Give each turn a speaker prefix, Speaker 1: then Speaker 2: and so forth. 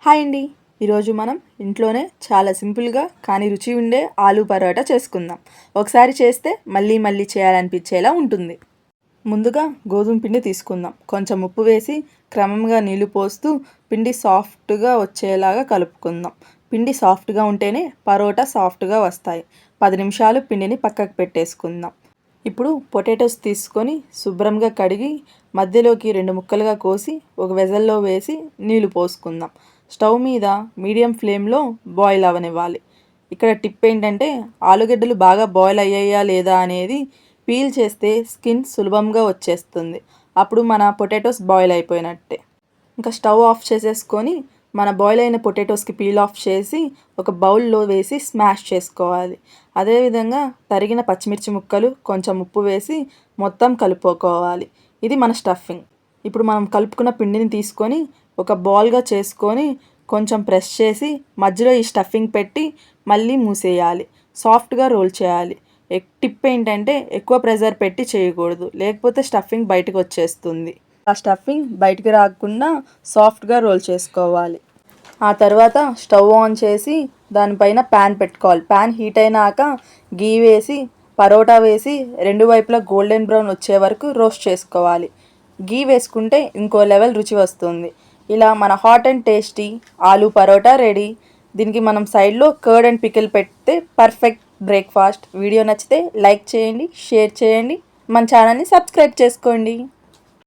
Speaker 1: Hi అండి. ఈరోజు మనం ఇంట్లోనే చాలా సింపుల్గా కానీ రుచి ఉండే ఆలూ పరోటా చేసుకుందాం. ఒకసారి చేస్తే మళ్ళీ మళ్ళీ చేయాలనిపించేలా ఉంటుంది. ముందుగా గోధుమ పిండి తీసుకుందాం. కొంచెం ఉప్పు వేసి క్రమంగా నీళ్లు పోస్తూ పిండి సాఫ్ట్గా వచ్చేలాగా కలుపుకుందాం. పిండి సాఫ్ట్గా ఉంటేనే పరోటా సాఫ్ట్గా వస్తాయి. 10 నిమిషాలు పిండిని పక్కకు పెట్టేసుకుందాం. ఇప్పుడు పొటాటోస్ తీసుకొని శుభ్రంగా కడిగి మధ్యలోకి 2 ముక్కలుగా కోసి ఒక వెజల్లో వేసి నీళ్లు పోసుకుందాం. స్టవ్ మీద మీడియం ఫ్లేమ్లో బాయిల్ అవ్వనివ్వాలి. ఇక్కడ టిప్ ఏంటంటే ఆలుగడ్డలు బాగా బాయిల్ అయ్యాయా లేదా అనేది పీల్ చేస్తే స్కిన్ సులభంగా వచ్చేస్తుంది. అప్పుడు మన పొటాటోస్ బాయిల్ అయిపోయినట్టే. ఇంకా స్టవ్ ఆఫ్ చేసేసుకొని మన బాయిల్ అయిన పొటాటోస్కి పీల్ ఆఫ్ చేసి ఒక బౌల్లో వేసి స్మాష్ చేసుకోవాలి. అదేవిధంగా తరిగిన పచ్చిమిర్చి ముక్కలు కొంచెం ఉప్పు వేసి మొత్తం కలుపుకోవాలి. ఇది మన స్టఫింగ్. ఇప్పుడు మనం కలుపుకున్న పిండిని తీసుకొని ఒక బాల్గా చేసుకొని కొంచెం ప్రెస్ చేసి మధ్యలో ఈ స్టఫింగ్ పెట్టి మళ్ళీ మూసేయాలి. సాఫ్ట్గా రోల్ చేయాలి. టిప్ ఏంటంటే ఎక్కువ ప్రెజర్ పెట్టి చేయకూడదు, లేకపోతే స్టఫింగ్ బయటకు వచ్చేస్తుంది. ఆ స్టఫింగ్ బయటికి రాకుండా సాఫ్ట్గా రోల్ చేసుకోవాలి. ఆ తర్వాత స్టవ్ ఆన్ చేసి దానిపైన ప్యాన్ పెట్టుకోవాలి. ప్యాన్ హీట్ అయినాక గీ వేసి పరోటా వేసి 2 వైపులా గోల్డెన్ బ్రౌన్ వచ్చే వరకు రోస్ట్ చేసుకోవాలి. గీ వేసుకుంటే ఇంకో లెవెల్ రుచి వస్తుంది. ఇలా మన hot and tasty aloo paratha ready. దీనికి మనం సైడ్లో కర్డ్ అండ్ పికిల్ పెడితే పర్ఫెక్ట్ బ్రేక్ఫాస్ట్. వీడియో నచ్చితే లైక్ చేయండి, షేర్ చేయండి, మన ఛానల్ని సబ్స్క్రైబ్ చేసుకోండి.